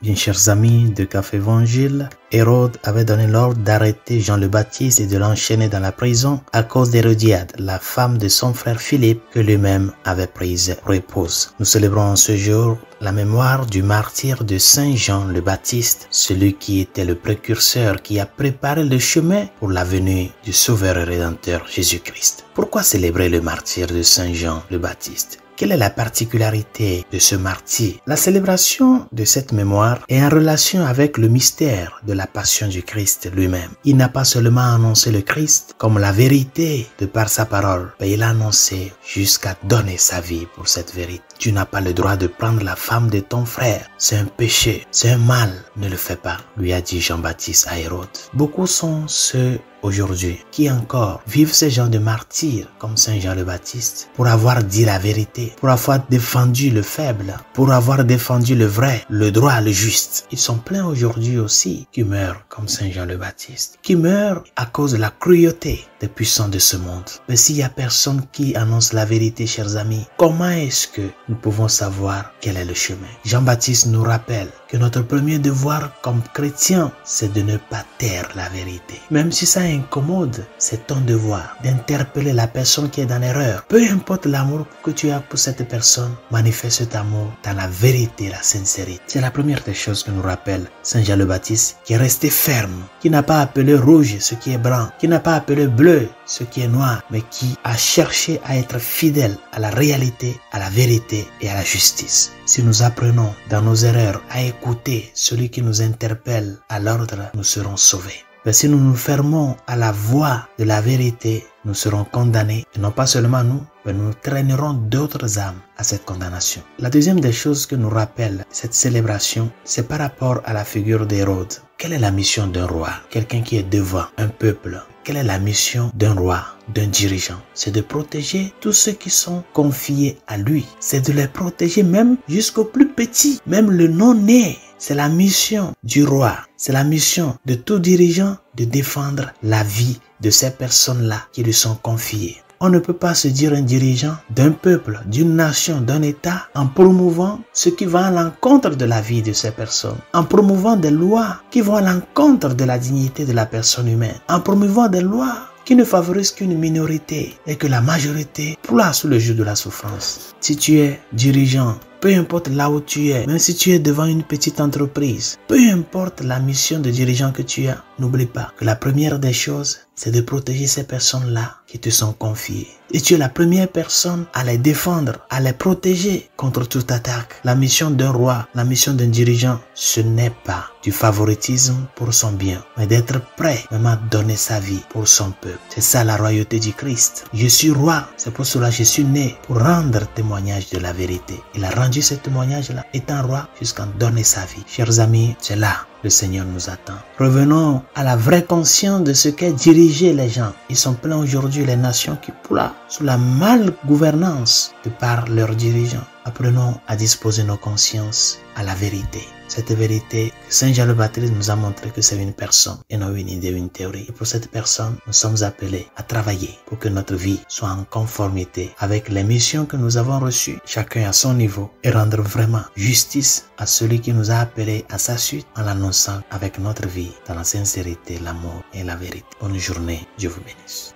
Bien chers amis de Café Évangile, Hérode avait donné l'ordre d'arrêter Jean le Baptiste et de l'enchaîner dans la prison à cause d'Hérodiade, la femme de son frère Philippe que lui-même avait prise pour épouse. Nous célébrons en ce jour la mémoire du martyr de Saint Jean le Baptiste, celui qui était le précurseur qui a préparé le chemin pour la venue du Sauveur et Rédempteur Jésus-Christ. Pourquoi célébrer le martyr de Saint Jean le Baptiste? Quelle est la particularité de ce martyr? La célébration de cette mémoire est en relation avec le mystère de la passion du Christ lui-même. Il n'a pas seulement annoncé le Christ comme la vérité de par sa parole, mais il a annoncé jusqu'à donner sa vie pour cette vérité. Tu n'as pas le droit de prendre la femme de ton frère. C'est un péché, c'est un mal. Ne le fais pas, lui a dit Jean-Baptiste à Hérode. Beaucoup sont ceux aujourd'hui qui encore vivent ce genre de martyrs comme Saint Jean le Baptiste pour avoir dit la vérité, pour avoir défendu le faible, pour avoir défendu le vrai, le droit, le juste. Ils sont pleins aujourd'hui aussi qui meurent comme Saint Jean le Baptiste, qui meurent à cause de la cruauté des puissants de ce monde. Mais s'il y a personne qui annonce la vérité, chers amis, comment est-ce que nous pouvons savoir quel est le chemin? Jean-Baptiste nous rappelle que notre premier devoir comme chrétien, c'est de ne pas taire la vérité. Même si ça incommode, c'est ton devoir d'interpeller la personne qui est dans l'erreur. Peu importe l'amour que tu as pour cette personne, manifeste cet amour dans la vérité, la sincérité. C'est la première des choses que nous rappelle Saint Jean le Baptiste, qui est resté ferme, qui n'a pas appelé rouge ce qui est blanc, qui n'a pas appelé bleu ce qui est noir, mais qui a cherché à être fidèle à la réalité, à la vérité et à la justice. Si nous apprenons dans nos erreurs à écouter celui qui nous interpelle à l'ordre, nous serons sauvés. Mais si nous nous fermons à la voix de la vérité, nous serons condamnés, et non pas seulement nous, mais nous traînerons d'autres âmes à cette condamnation. La deuxième des choses que nous rappelle cette célébration, c'est par rapport à la figure d'Hérode. Quelle est la mission d'un roi? Quelqu'un qui est devant un peuple. Quelle est la mission d'un roi, d'un dirigeant? C'est de protéger tous ceux qui sont confiés à lui. C'est de les protéger même jusqu'au plus petit, même le non-né. C'est la mission du roi. C'est la mission de tout dirigeant de défendre la vie de ces personnes-là qui lui sont confiées. On ne peut pas se dire un dirigeant d'un peuple, d'une nation, d'un État en promouvant ce qui va à l'encontre de la vie de ces personnes, en promouvant des lois qui vont à l'encontre de la dignité de la personne humaine, en promouvant des lois qui ne favorisent qu'une minorité et que la majorité ploie sous le joug de la souffrance. Si tu es dirigeant, peu importe là où tu es, même si tu es devant une petite entreprise, peu importe la mission de dirigeant que tu as, n'oublie pas que la première des choses, c'est de protéger ces personnes-là qui te sont confiées. Et tu es la première personne à les défendre, à les protéger contre toute attaque. La mission d'un roi, la mission d'un dirigeant, ce n'est pas du favoritisme pour son bien, mais d'être prêt même à donner sa vie pour son peuple. C'est ça la royauté du Christ. Je suis roi, c'est pour cela que je suis né, pour rendre témoignage de la vérité. Il a rendu ce témoignage-là, étant roi, jusqu'à donner sa vie. Chers amis, c'est là le Seigneur nous attend. Revenons à la vraie conscience de ce qu'est diriger les gens. Ils sont pleins aujourd'hui les nations qui ploient sous la malgouvernance de par leurs dirigeants. Apprenons à disposer nos consciences à la vérité. Cette vérité, Saint Jean le Baptiste nous a montré que c'est une personne et non une idée, une théorie. Et pour cette personne, nous sommes appelés à travailler pour que notre vie soit en conformité avec les missions que nous avons reçues, chacun à son niveau, et rendre vraiment justice à celui qui nous a appelés à sa suite en l'annonçant avec notre vie dans la sincérité, l'amour et la vérité. Bonne journée, Dieu vous bénisse.